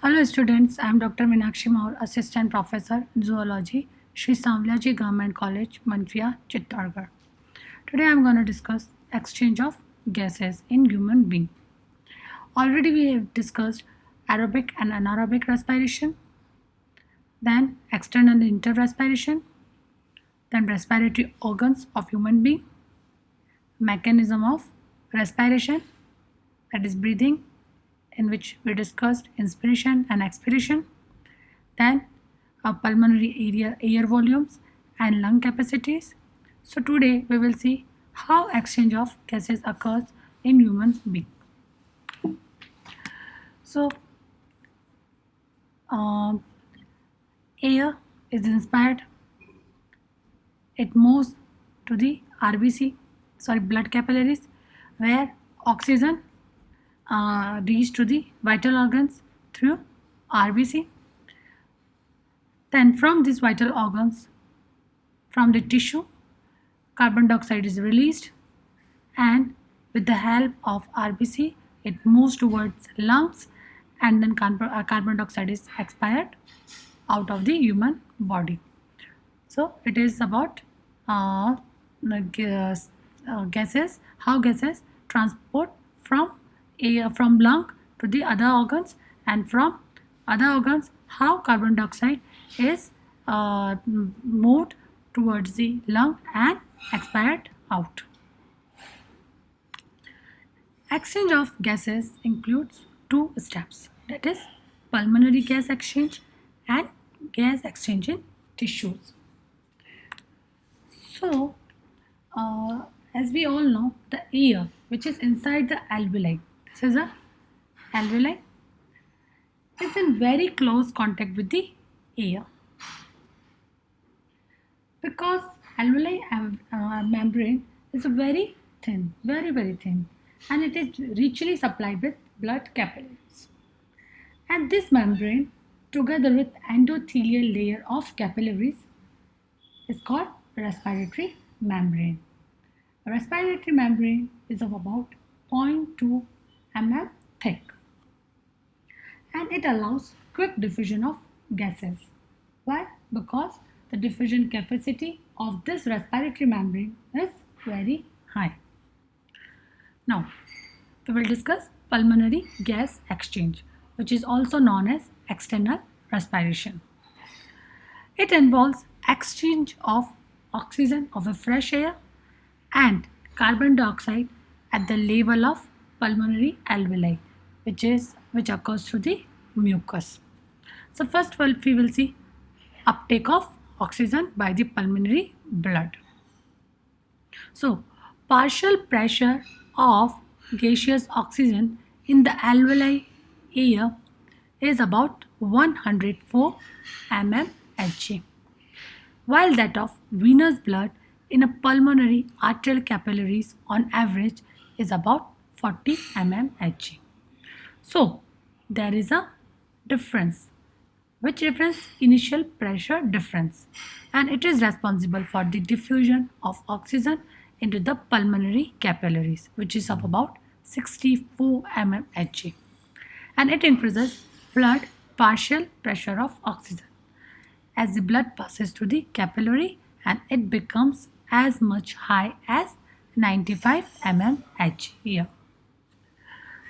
Hello students, I am Dr. Meenakshi Maur, Assistant Professor, Zoology, Sri Samvlaji Government College, Manfia, Chittorgarh. Today I am going to discuss exchange of gases in human being. Already we have discussed aerobic and anaerobic respiration, then external and interrespiration, then respiratory organs of human being, mechanism of respiration, that is breathing, in which we discussed inspiration and expiration, then pulmonary air volumes and lung capacities. So today we will see how exchange of gases occurs in human being. So um, air is inspired, it moves to the blood capillaries, where oxygen reaches to the vital organs through RBC. Then from these vital organs, from the tissue, carbon dioxide is released, and with the help of RBC it moves towards lungs, and then carbon dioxide is expired out of the human body. So it is about gases, how gases transport from air, from lung to the other organs, and from other organs how carbon dioxide is moved towards the lung and expired out. Exchange of gases includes two steps, that is pulmonary gas exchange and gas exchange in tissues. So, as we all know, the air which is inside the alveoli, this is a alveoli, is in very close contact with the air, because alveoli membrane is very thin, very thin, and it is richly supplied with blood capillaries. And this membrane, together with endothelial layer of capillaries, is called respiratory membrane. A respiratory membrane is of about 0.2 mm thick, and it allows quick diffusion of gases. Why? Because the diffusion capacity of this respiratory membrane is very high. Now, we will discuss pulmonary gas exchange, which is also known as external respiration. It involves exchange of oxygen of a fresh air and carbon dioxide at the level of pulmonary alveoli, which occurs through the mucus. So first we will see uptake of oxygen by the pulmonary blood. So partial pressure of gaseous oxygen in the alveoli air is about 104 mmHg, while that of venous blood in a pulmonary arterial capillaries on average is about 40 mmHg. So there is a difference. Which difference? Initial pressure difference, and it is responsible for the diffusion of oxygen into the pulmonary capillaries, which is of about 64 mmHg, and it increases blood partial pressure of oxygen as the blood passes through the capillary, and it becomes as much high as 95 mmHg here.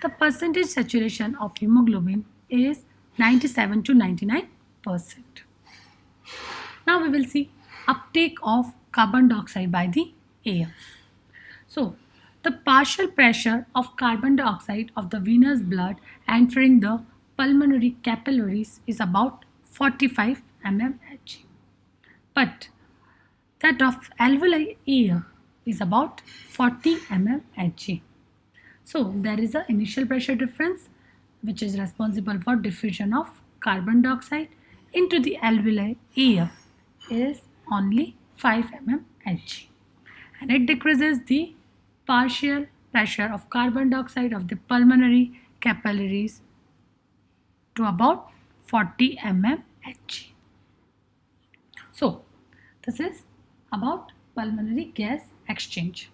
The percentage saturation of hemoglobin is 97 to 99%. Now we will see uptake of carbon dioxide by the air. So the partial pressure of carbon dioxide of the venous blood entering the pulmonary capillaries is about 45 mmHg, but that of alveoli air is about 40 mmHg. So there is an initial pressure difference which is responsible for diffusion of carbon dioxide into the alveoli air is only 5 mmHg, and it decreases the partial pressure of carbon dioxide of the pulmonary capillaries to about 40 mmHg. So this is about pulmonary gas exchange.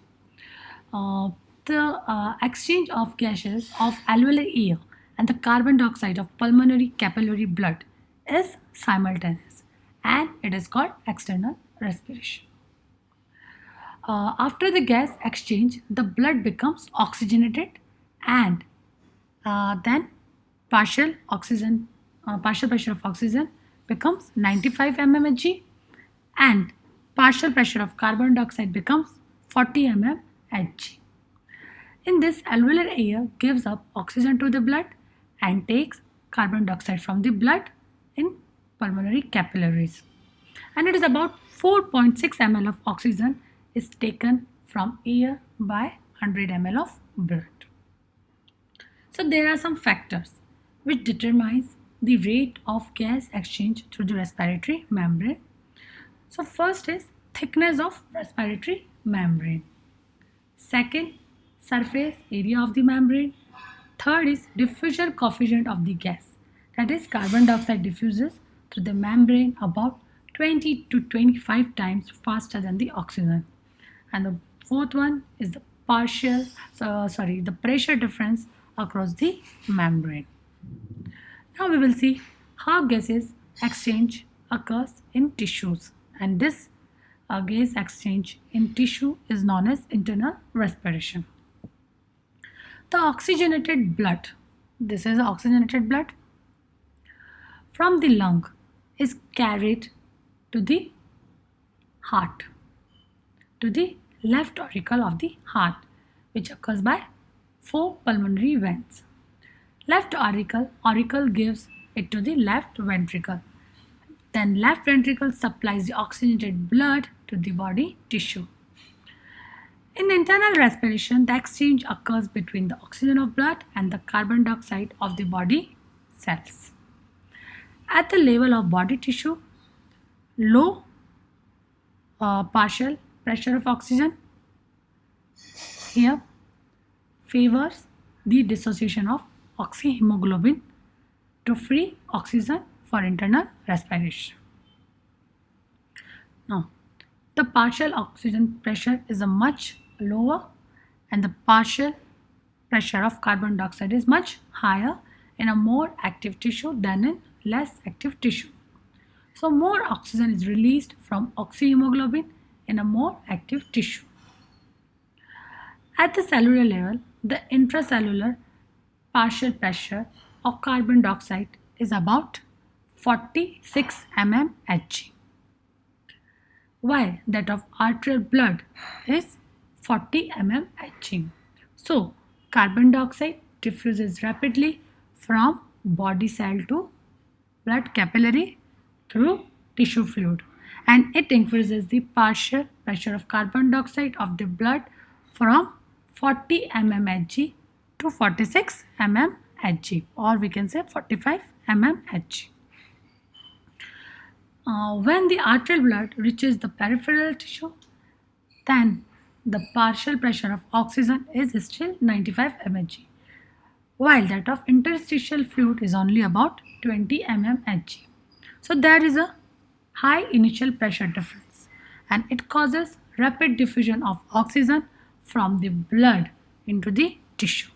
The exchange of gases of alveolar air and the carbon dioxide of pulmonary capillary blood is simultaneous, and it is called external respiration. After the gas exchange, the blood becomes oxygenated, and then partial oxygen, partial pressure of oxygen becomes 95 mmHg, and partial pressure of carbon dioxide becomes 40 mmHg. In this, alveolar air gives up oxygen to the blood and takes carbon dioxide from the blood in pulmonary capillaries. And it is about 4.6 ml of oxygen is taken from air by 100 ml of blood. So there are some factors which determines the rate of gas exchange through the respiratory membrane. So first is thickness of respiratory membrane. Second, surface area of the membrane. Third is diffusion coefficient of the gas. That is, carbon dioxide diffuses through the membrane about 20 to 25 times faster than the oxygen. And the fourth one is the the pressure difference across the membrane. Now we will see how gases exchange occurs in tissues, and this gas exchange in tissue is known as internal respiration. The oxygenated blood, this is oxygenated blood from the lung, is carried to the heart, to the left auricle of the heart, which occurs by 4 pulmonary veins. Left auricle gives it to the left ventricle. Then left ventricle supplies the oxygenated blood to the body tissue. In internal respiration, the exchange occurs between the oxygen of blood and the carbon dioxide of the body cells. At the level of body tissue, low partial pressure of oxygen here favors the dissociation of oxyhemoglobin to free oxygen for internal respiration. Now, the partial oxygen pressure is a much lower, and the partial pressure of carbon dioxide is much higher in a more active tissue than in less active tissue. So more oxygen is released from oxyhemoglobin in a more active tissue. At the cellular level, the intracellular partial pressure of carbon dioxide is about 46 mmHg, while that of arterial blood is 40 mmHg. So carbon dioxide diffuses rapidly from body cell to blood capillary through tissue fluid, and it increases the partial pressure of carbon dioxide of the blood from 40 mmHg to 46 mmHg, or we can say 45 mmHg. When the arterial blood reaches the peripheral tissue, then the partial pressure of oxygen is still 95 mmHg, while that of interstitial fluid is only about 20 mmHg. So there is a high initial pressure difference, and it causes rapid diffusion of oxygen from the blood into the tissue,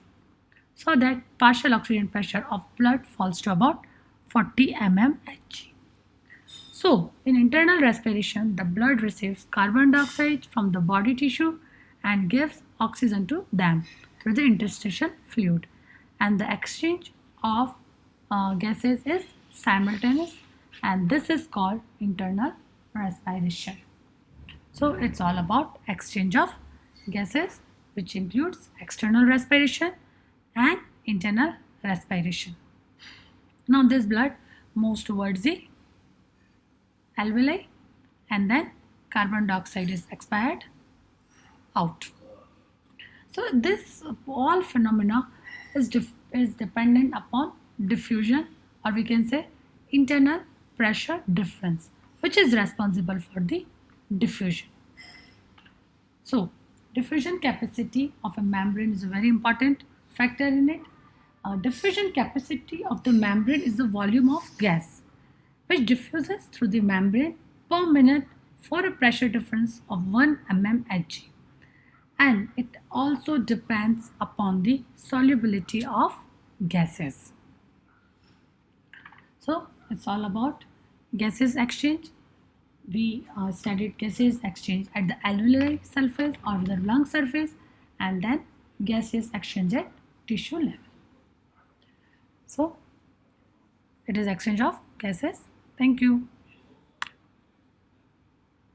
so that partial oxygen pressure of blood falls to about 40 mmHg. So in internal respiration, the blood receives carbon dioxide from the body tissue and gives oxygen to them through the interstitial fluid, and the exchange of gases is simultaneous, and this is called internal respiration. So it's all about exchange of gases, which includes external respiration and internal respiration. Now this blood moves towards the alveoli, and then carbon dioxide is expired out. So this all phenomena is dependent upon diffusion, or we can say internal pressure difference, which is responsible for the diffusion. So diffusion capacity of a membrane is a very important factor in it. Diffusion capacity of the membrane is the volume of gas which diffuses through the membrane per minute for a pressure difference of 1 mmHg, and it also depends upon the solubility of gases. So it's all about gases exchange. We studied gases exchange at the alveoli surface or the lung surface, and then gases exchange at tissue level. So it is exchange of gases. Thank you.